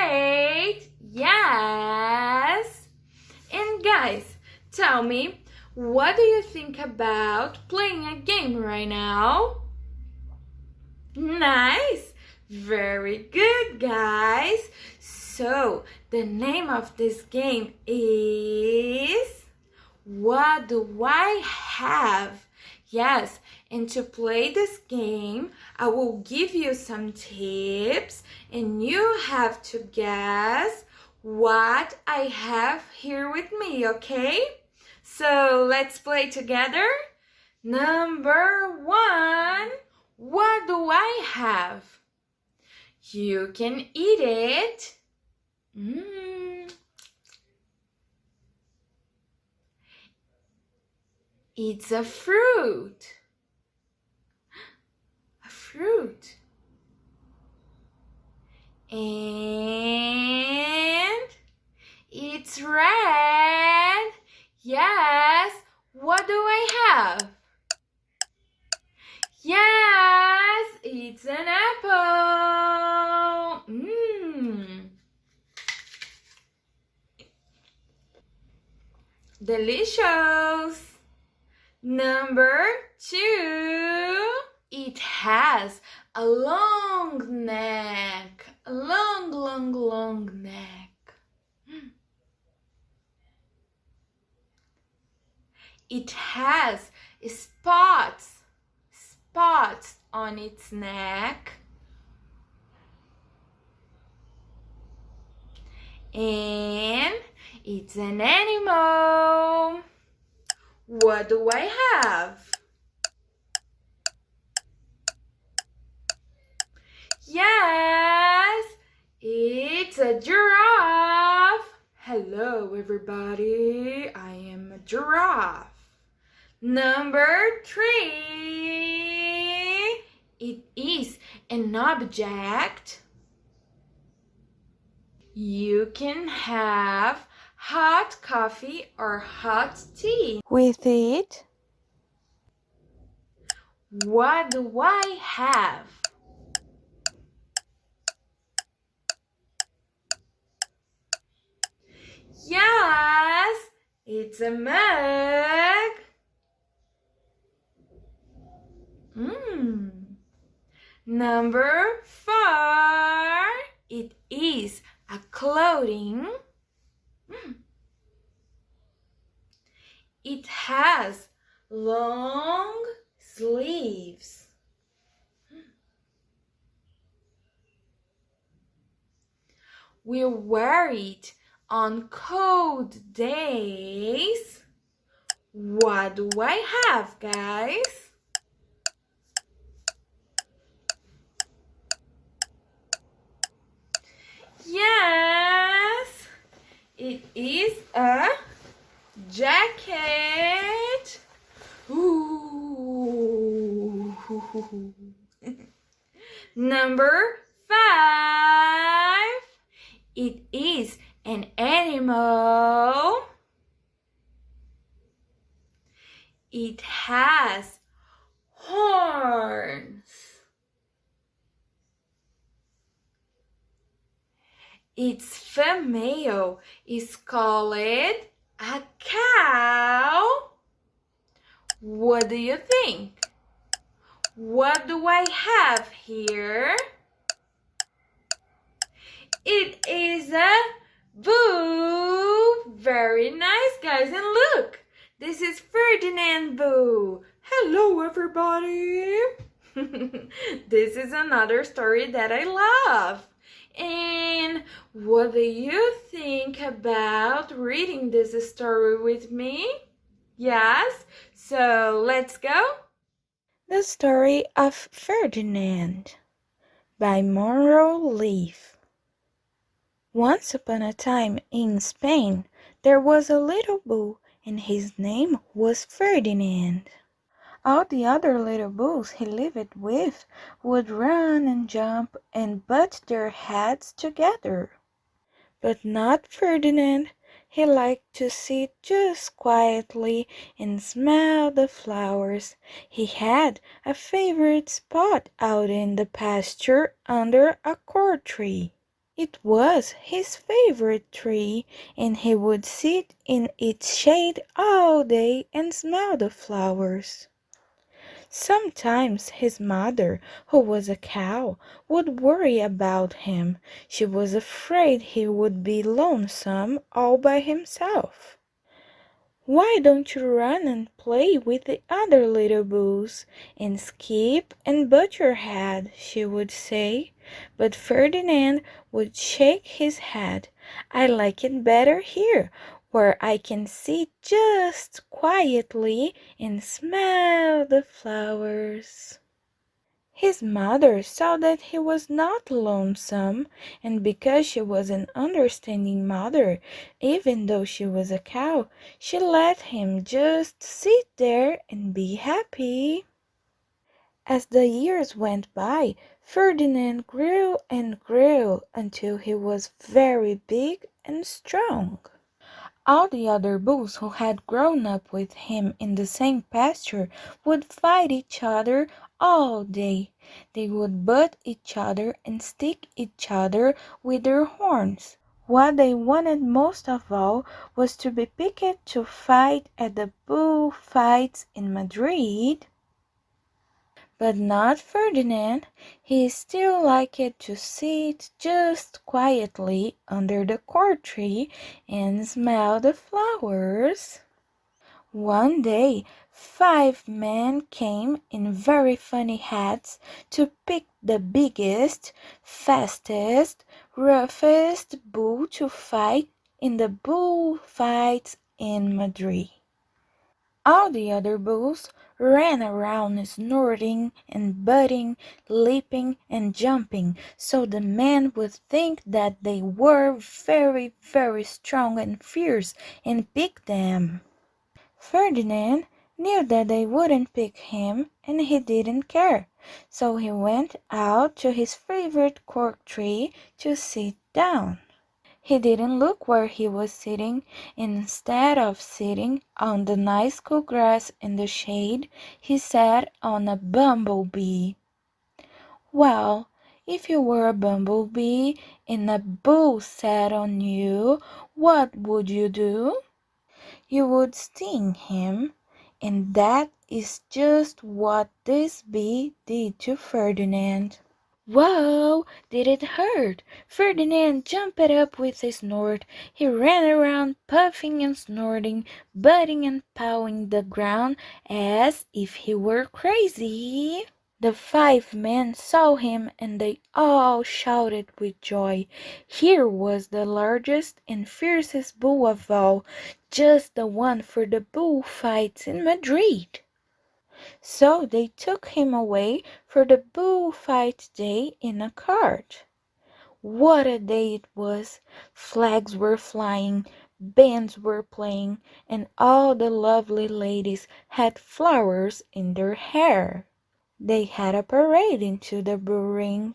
great! Yes! And guys, tell me, what do you think about playing a game right now? Nice! Very good, guys! So, the name of this game is What Do I Have? Yes, and to play this game, I will give you some tips and you have to guess what I have here with me, okay? So let's play together. Number 1, what do I have? You can eat it. It's a fruit. A fruit. And it's red. Yes. What do I have? Yes, it's an apple. Delicious. Number 2, it has a long neck, a long neck. It has spots on its neck. And it's an animal. What do I have? Yes, it's a giraffe. Hello, everybody. I am a giraffe. Number 3, it is an object. You can have hot coffee or hot tea with it. What do I have? Yes, it's a mug. Number 4, it is a clothing. It has long sleeves. We wear it on cold days. What do I have, guys? Yes, it is a jacket. Ooh. Number 5, it is an animal. It has horns. Its female is called a cow. What do you think? What do I have here? It is a boo. Very nice, guys. And look, this is Ferdinand Boo. Hello, everybody. This is another story that I love. And what do you think about reading this story with me? Yes? So let's go. The Story of Ferdinand by Monroe Leaf. Once upon a time in Spain, there was a little bull, and his name was Ferdinand. All the other little bulls he lived with would run and jump and butt their heads together. But not Ferdinand. He liked to sit just quietly and smell the flowers. He had a favorite spot out in the pasture under a cord tree. It was his favorite tree, and he would sit in its shade all day and smell the flowers. Sometimes his mother, who was a cow, would worry about him. She was afraid he would be lonesome all by himself. "Why don't you run and play with the other little bulls, and skip and butt your head?" she would say. But Ferdinand would shake his head. "I like it better here, where I can sit just quietly and smell the flowers." His mother saw that he was not lonesome, and because she was an understanding mother, even though she was a cow, she let him just sit there and be happy. As the years went by, Ferdinand grew and grew until he was very big and strong. All the other bulls who had grown up with him in the same pasture would fight each other all day. They would butt each other and stick each other with their horns. What they wanted most of all was to be picked to fight at the bull fights in Madrid. But not Ferdinand. He still liked to sit just quietly under the cork tree and smell the flowers. One day, 5 men came in very funny hats to pick the biggest, fastest, roughest bull to fight in the bull fights in Madrid. All the other bulls ran around snorting and butting, leaping and jumping, so the men would think that they were very, very strong and fierce and pick them. Ferdinand knew that they wouldn't pick him, and he didn't care, so he went out to his favorite cork tree to sit down. He didn't look where he was sitting. Instead of sitting on the nice cool grass in the shade, he sat on a bumblebee. Well, if you were a bumblebee and a bull sat on you, what would you do? You would sting him, and that is just what this bee did to Ferdinand. Whoa! Did it hurt? Ferdinand jumped up with a snort. He ran around puffing and snorting, butting and pawing the ground as if he were crazy. The 5 men saw him and they all shouted with joy. Here was the largest and fiercest bull of all, just the one for the bullfights in Madrid. So they took him away for the bullfight day in a cart. What a day it was! Flags were flying, bands were playing, and all the lovely ladies had flowers in their hair. They had a parade into the bull ring.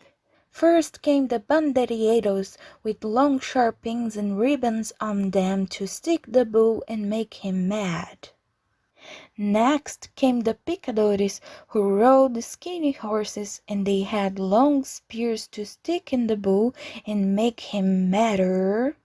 First came the banderilleros with long sharp pins and ribbons on them to stick the bull and make him mad. Next came the picadores, who rode skinny horses, and they had long spears to stick in the bull and make him madder.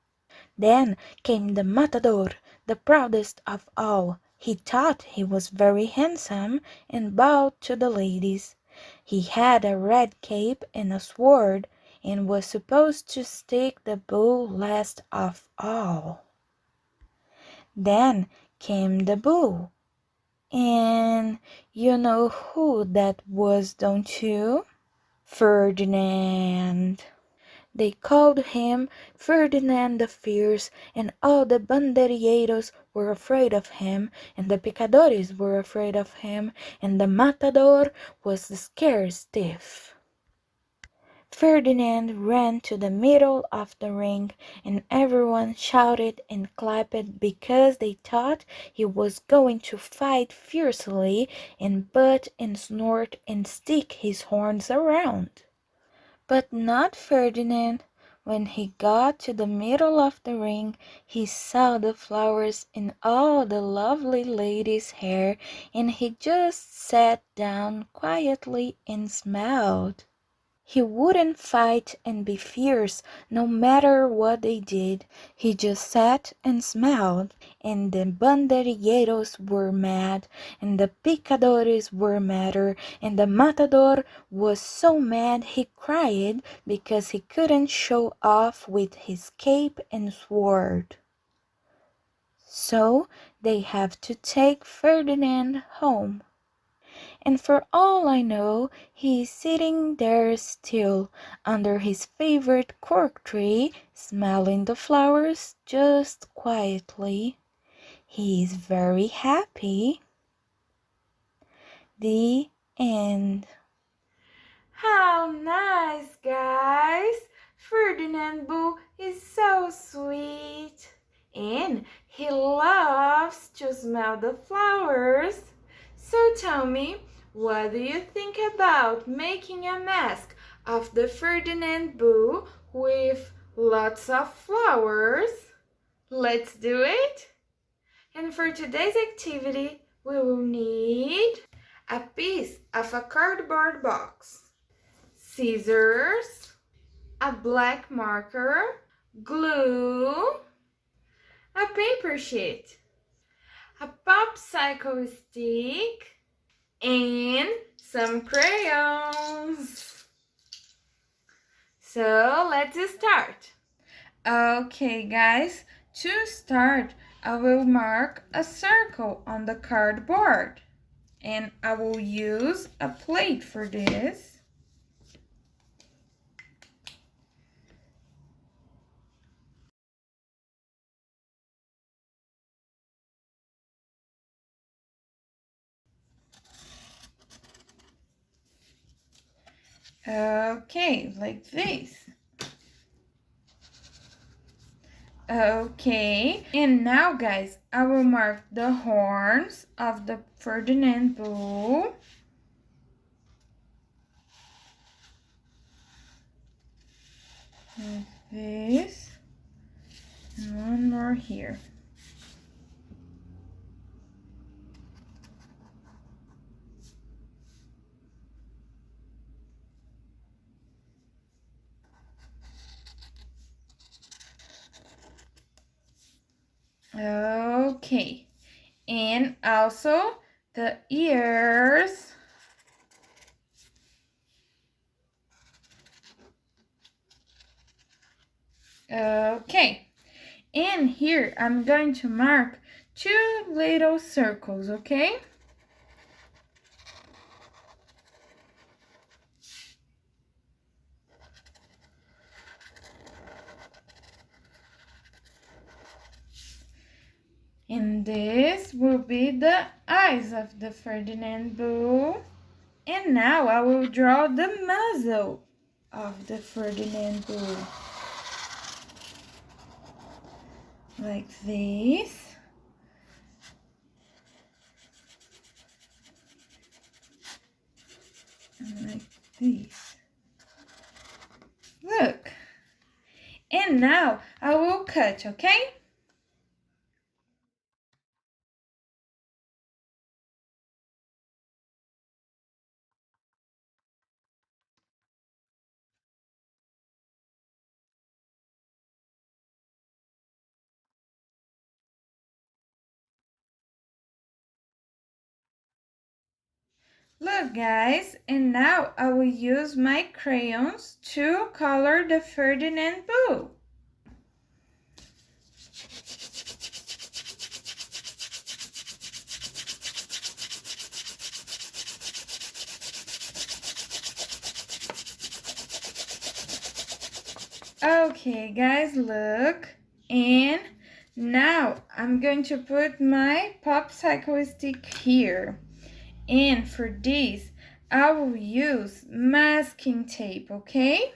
Then came the matador, the proudest of all. He thought he was very handsome and bowed to the ladies. He had a red cape and a sword, and was supposed to stick the bull last of all. Then came the bull. And you know who that was, don't you? Ferdinand. They called him Ferdinand the Fierce, and all the banderilleros were afraid of him, and the picadores were afraid of him, and the matador was scared stiff. Ferdinand ran to the middle of the ring, and everyone shouted and clapped because they thought he was going to fight fiercely and butt and snort and stick his horns around. But not Ferdinand. When he got to the middle of the ring, he saw the flowers in all the lovely ladies' hair, and he just sat down quietly and smiled. He wouldn't fight and be fierce no matter what they did. He just sat and smiled. And the banderilleros were mad, and the picadores were madder, and the matador was so mad he cried because he couldn't show off with his cape and sword. So they have to take Ferdinand home. And for all I know, he is sitting there still, under his favorite cork tree, smelling the flowers just quietly. He is very happy. The end. How nice, guys! Ferdinand Boo is so sweet. And he loves to smell the flowers. So tell me, what do you think about making a mask of the Ferdinand Boo with lots of flowers? Let's do it! And for today's activity, we will need a piece of a cardboard box, scissors, a black marker, glue, a paper sheet, a popsicle stick, and some crayons. So let's start. Okay, guys, to start, I will mark a circle on the cardboard, and I will use a plate for this. Okay, like this. Okay, and now guys, I will mark the horns of the Ferdinand bull. Like this. And one more here. Okay, and also the ears. Okay, and here I'm going to mark 2 little circles, okay? And this will be the eyes of the Ferdinand bull. And now I will draw the muzzle of the Ferdinand bull. Like this. And like this. Look. And now I will cut, okay? Look guys, and now I will use my crayons to color the Ferdinand bull. Okay guys, look, and now I'm going to put my popsicle stick here. And for this, I will use masking tape, okay?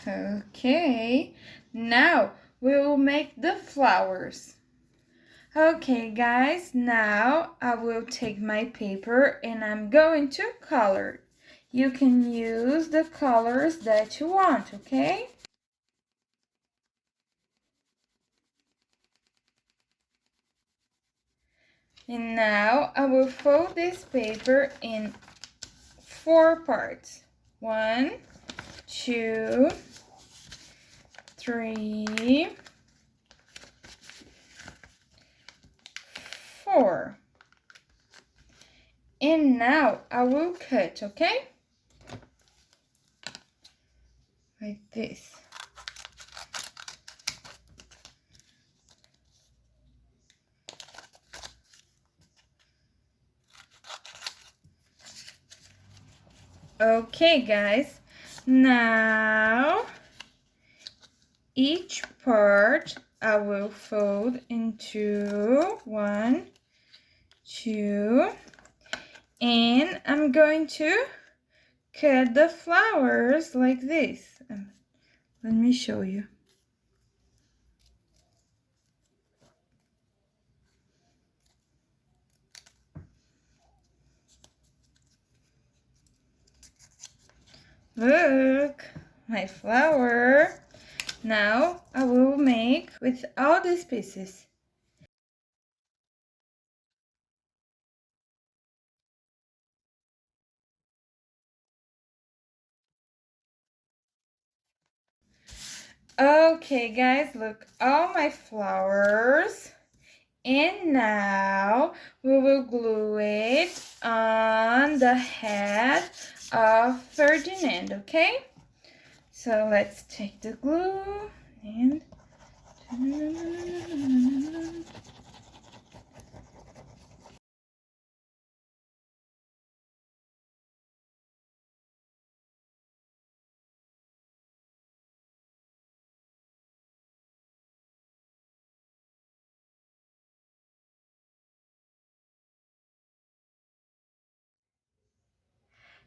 Okay, now we will make the flowers. Okay guys, now I will take my paper and I'm going to color. You can use the colors that you want, okay? And now I will fold this paper in 4 parts. 1, 2, 3, 4. And now I will cut, okay? Like this. Okay guys, now each part I will fold into 1, 2, and I'm going to cut the flowers like this. Let me show you. Look, my flower. Now I will make with all these pieces. Okay guys, look, all my flowers. And now we will glue it on the head of Ferdinand, okay? So let's take the glue and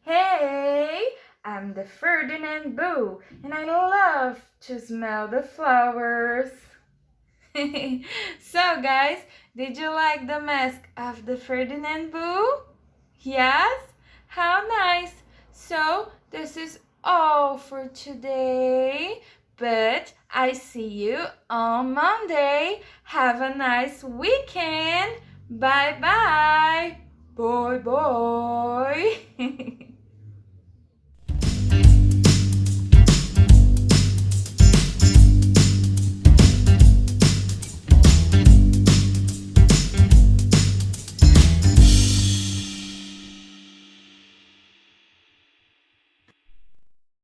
hey, I'm the Ferdinand Boo, and I love to smell the flowers. So guys, did you like the mask of the Ferdinand Boo? Yes? How nice! So this is all for today, but I see you on Monday. Have a nice weekend. Bye bye. Bye bye.